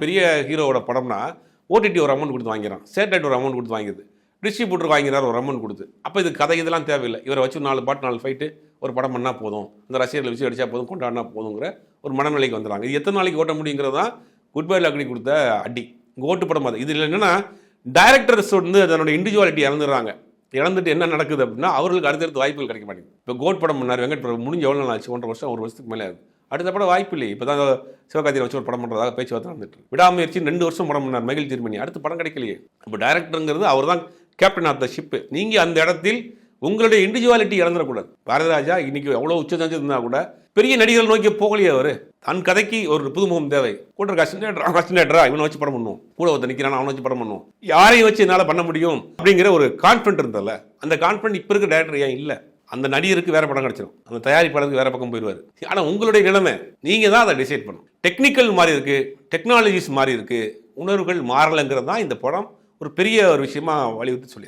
பெரிய ஹீரோவோட படம்னா ஓடிடி ஒரு அமௌண்ட் கொடுத்து வாங்கிறான், சேட்டலைட் ஒரு அமௌண்ட் கொடுத்து வாங்கிடுது, டிஸ்ட்ரிபியூட்டர் வாங்கிறார் ஒரு அமௌண்ட் கொடுத்து. அப்போ இது கதை இதெல்லாம் தேவையில்லை, இவரை வச்சு 4 பாட்டு 4 ஃபைட்டு ஒரு படம் பண்ணால் போதும், இந்த ரசிகர்களை வச்சு அடித்தா போதும், கொண்டாடினா போதுங்கிற ஒரு மனநிலைக்கு வந்துடுறாங்க. இது எத்தனை நாளைக்கு ஓட்ட முடியுங்கிறது தான் குட் பை லக்னி கொடுத்த அடி. இங்கே ஓட்டு படம் அது. இதில் என்னென்னா டைரக்டர்ஸ் வந்து அதனோட இண்டிவிஜுவாலிட்டி இழந்துடுறாங்க. இழந்துட்டு என்ன நடக்குது அப்படின்னா அவர்களுக்கு அடுத்தடுத்து வாய்ப்புகள் கிடைக்க மாட்டேங்குது. இப்போ கோட் படம் பண்ணார் வெங்கட் பிரபு, முடிஞ்ச எவ்வளோ நாள் ஆச்சு? 1.5 வருஷம் 1 வருஷத்துக்கு மேலே ஆகுது. அடுத்த படம் வாய்ப்பு இல்லை. இப்போ தான் சிவகார்த்திகேயன் வச்சு ஒரு படம் பண்ணுறதாக பேச்சுவார்த்தை நடந்துட்டு. விடாமுயற்சி 2 வருஷம் படம் பண்ணார் மகிழ் திருமணி, அடுத்த படம் கிடைக்கலையே. இப்போ டைரக்டருங்கிறது அவர் தான் கேப்டன் ஆஃப் த ஷிப்பு. நீங்கள் அந்த இடத்தில் உங்களுடைய இண்டிவிஜுவாலிட்டி இழந்துடக்கூடாது. பாரதிராஜா இன்னைக்கு எவ்வளோ உச்சம் இருந்தால் கூட பெரிய நடிகர்கள் நோக்கி போகலையே. அவர் தன் கதைக்கு ஒரு புதுமுகம் தேவை. கூட கஷ்டா இவனை வச்சு படம் பண்ணுவோம், கூட ஒருத்தர் நிற்கிறான் அவனை வச்சு படம் பண்ணுவோம், யாரையும் வச்சு என்னால் பண்ண முடியும் அப்படிங்கிற ஒரு கான்ஃபிடன்ட் இருந்ததில்ல. அந்த கான்ஃபிடன்ட் இப்போ இருக்க டேரக்டர் ஏன் இல்லை? அந்த நடிகருக்கு வேற படம் கிடைச்சிடும், அந்த தயாரிப்பாளருக்கு வேற பக்கம் போயிடுவார். ஆனால் உங்களுடைய நிலைமை நீங்கள் தான் அதை டிசைட் பண்ணணும். டெக்னிக்கல் மாறி இருக்கு, டெக்னாலஜிஸ் மாறி இருக்கு, உணர்வுகள் மாறலைங்கிறது தான் இந்த படம் ஒரு பெரிய ஒரு விஷயமா வலியுறுத்தி சொல்லியிருக்கு.